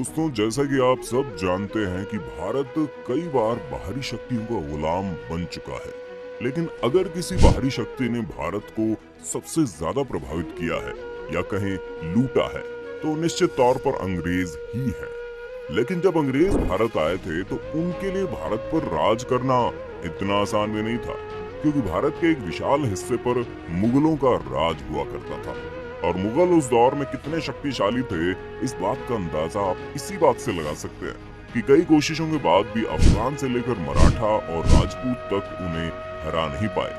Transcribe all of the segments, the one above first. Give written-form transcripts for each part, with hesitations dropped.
दोस्तों, जैसा कि आप सब जानते हैं कि भारत कई बार बाहरी शक्तियों का गुलाम बन चुका है। लेकिन अगर किसी बाहरी शक्ति ने भारत को सबसे ज्यादा प्रभावित किया है या कहें लूटा है, तो निश्चित तौर पर अंग्रेज ही है। लेकिन जब अंग्रेज भारत आए थे तो उनके लिए भारत पर राज करना इतना आसान भी नहीं था, क्योंकि भारत के एक विशाल हिस्से पर मुगलों का राज हुआ करता था। और मुगल उस दौर में कितने शक्तिशाली थे, इस बात का अंदाजा आप इसी बात से लगा सकते हैं कि कई कोशिशों के बाद भी अफगान से लेकर मराठा और राजपूत तक उन्हें हरा नहीं पाए।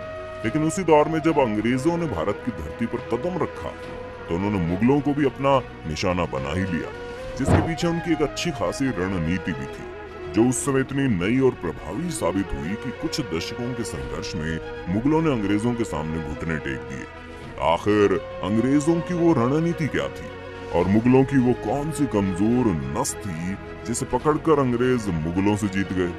लेकिन उसी दौर में जब अंग्रेजों ने भारत की धरती पर कदम रखा तो उन्होंने मुगलों को भी अपना निशाना बना ही लिया, जिसके पीछे उनकी एक अच्छी खासी रणनीति भी थी, जो उस समय इतनी नई और प्रभावी साबित हुई कि कुछ दशकों के संघर्ष में मुगलों ने अंग्रेजों के सामने घुटने टेक दिए। आखिर अंग्रेजों की वो रणनीति क्या थी और मुगलों की वो कौन सी कमजोर नस थी जिसे पकड़कर अंग्रेज मुगलों से जीत गए?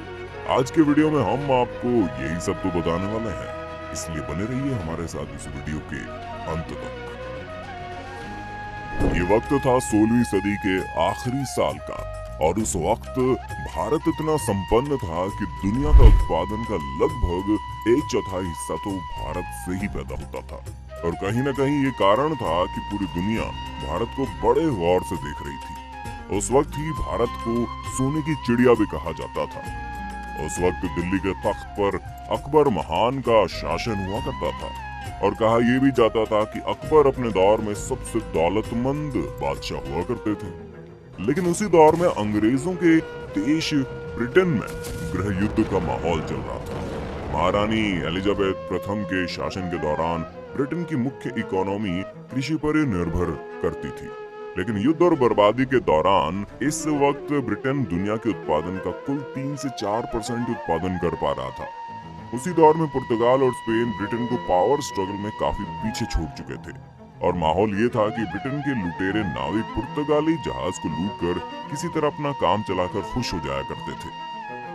आज के वीडियो में हम आपको यही सब तो बताने वाले हैं, इसलिए बने रहिए हमारे साथ इस वीडियो के अंत तक। ये वक्त था 16वीं सदी के आखिरी साल का, और उस वक्त भारत इतना संपन्न था कि दुनिया का उत्पादन का लगभग 1/4 हिस्सा तो भारत से ही पैदा होता था। और कहीं न कहीं ये कारण था कि पूरी दुनिया भारत को बड़े गौर से देख रही थी। उस वक्त ही भारत को सोने की चिड़िया भी कहा जाता था। उस वक्त दिल्ली के तख्त पर अकबर महान का शासन हुआ करता था, और कहा यह भी जाता था कि अकबर अपने दौर में सबसे दौलतमंद बादशाह हुआ करते थे। लेकिन उसी दौर में अंग्रेजों के देश ब्रिटेन में गृह युद्ध का माहौल चल रहा था। महारानी एलिजाबेथ प्रथम के शासन के दौरान ब्रिटेन की मुख्य इकोनॉमी कृषि पर ही निर्भर करती थी। लेकिन युद्ध और बर्बादी के दौरान इस वक्त ब्रिटेन दुनिया के उत्पादन का कुल 3 से 4% उत्पादन कर पा रहा था। उसी दौर में पुर्तगाल और स्पेन ब्रिटेन को पावर स्ट्रगल में काफी पीछे छूट चुके थे, और माहौल ये था कि ब्रिटेन के लुटेरे नाविक पुर्तगाली जहाज को लूटकर किसी तरह अपना काम चलाकर खुश हो जाया करते थे।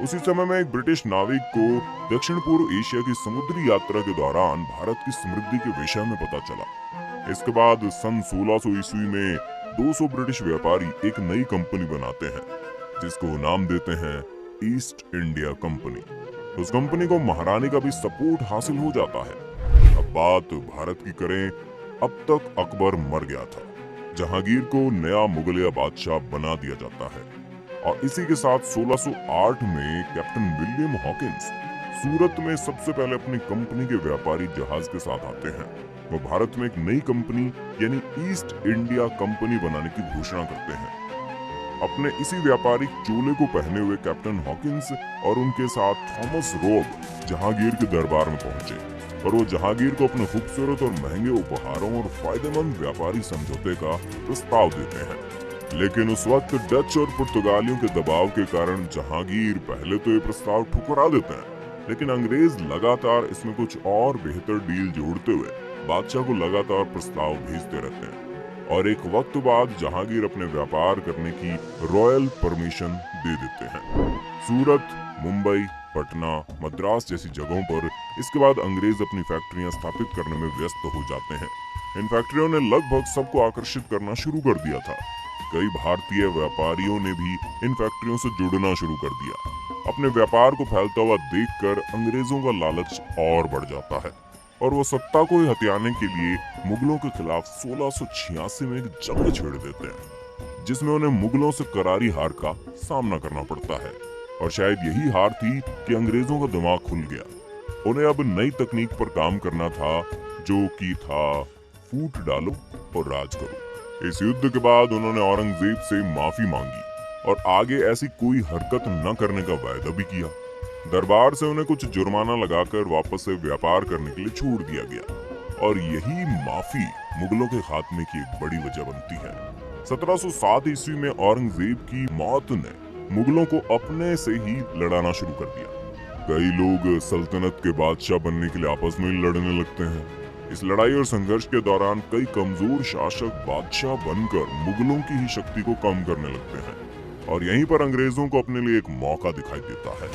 उसी समय में एक ब्रिटिश नाविक को दक्षिण पूर्व एशिया की समुद्री यात्रा के दौरान भारत की समृद्धि के विषय में पता चला। इसके बाद सन 1600 ईस्वी में 200 ब्रिटिश व्यापारी एक नई कंपनी बनाते हैं, जिसको नाम देते हैं ईस्ट इंडिया कंपनी। उस कंपनी को महारानी का भी सपोर्ट हासिल हो जाता है। अब बात भारत की करें, अब तक अकबर मर गया था। जहांगीर को नया मुगलिया बादशाह बना दिया जाता है, और इसी के साथ 1608 में कैप्टन विलियम हॉकिंस सूरत में सबसे पहले अपनी कंपनी के व्यापारी जहाज के साथ आते हैं। वो भारत में एक नई कंपनी यानी ईस्ट इंडिया कंपनी बनाने की घोषणा करते हैं। अपने इसी व्यापारिक चोले को पहने हुए कैप्टन हॉकिंस और उनके साथ थॉमस रोब जहांगीर के दरबार में पहुंचे, और वो जहांगीर को अपने खूबसूरत और महंगे उपहारों और फायदेमंद व्यापारी समझौते का प्रस्ताव देते हैं। लेकिन उस वक्त डच और पुर्तगालियों के दबाव के कारण जहांगीर पहले तो ये प्रस्ताव ठुकरा देते हैं, लेकिन अंग्रेज लगातार इसमें कुछ और बेहतर डील जोड़ते हुए बादशाह को लगातार प्रस्ताव भेजते रहते हैं। और एक वक्त बाद जहांगीर अपने व्यापार करने की रॉयल परमिशन दे देते हैं। सूरत, मुंबई, पटना, मद्रास जैसी जगहों पर इसके बाद अंग्रेज अपनी फैक्ट्रियां स्थापित करने में व्यस्त हो जाते हैं। इन फैक्ट्रियों ने लगभग सबको आकर्षित करना शुरू कर दिया था। कई भारतीय व्यापारियों ने भी इन फैक्ट्रियों से जुड़ना शुरू कर दिया। अपने व्यापार को फैलता हुआ देखकर अंग्रेजों का लालच और बढ़ जाता है, और वो सत्ता को हथियाने के लिए मुगलों के खिलाफ 1686 में एक जंग छेड़ देते हैं, जिसमें उन्हें मुगलों से करारी हार का सामना करना पड़ता है। और शायद यही हार थी कि अंग्रेजों का दिमाग खुल गया। उन्हें अब नई तकनीक पर काम करना था, जो कि था फूट डालो और राज करो। इस युद्ध के बाद उन्होंने औरंगजेब से माफी मांगी और आगे ऐसी कोई हरकत न करने का वायदा भी किया। दरबार से उन्हें कुछ जुर्माना लगाकर वापस से व्यापार करने के लिए छोड़ दिया गया, और यही माफी मुगलों के खात्मे की एक बड़ी वजह बनती है। 1707 ईस्वी में औरंगजेब की मौत ने मुगलों को अपने से ही लड़ाना शुरू कर दिया। कई लोग सल्तनत के बादशाह बनने के लिए आपस में लड़ने लगते हैं। इस लड़ाई और संघर्ष के दौरान कई कमजोर शासक बादशाह बनकर मुगलों की ही शक्ति को कम करने लगते हैं, और यहीं पर अंग्रेजों को अपने लिए एक मौका दिखाई देता है।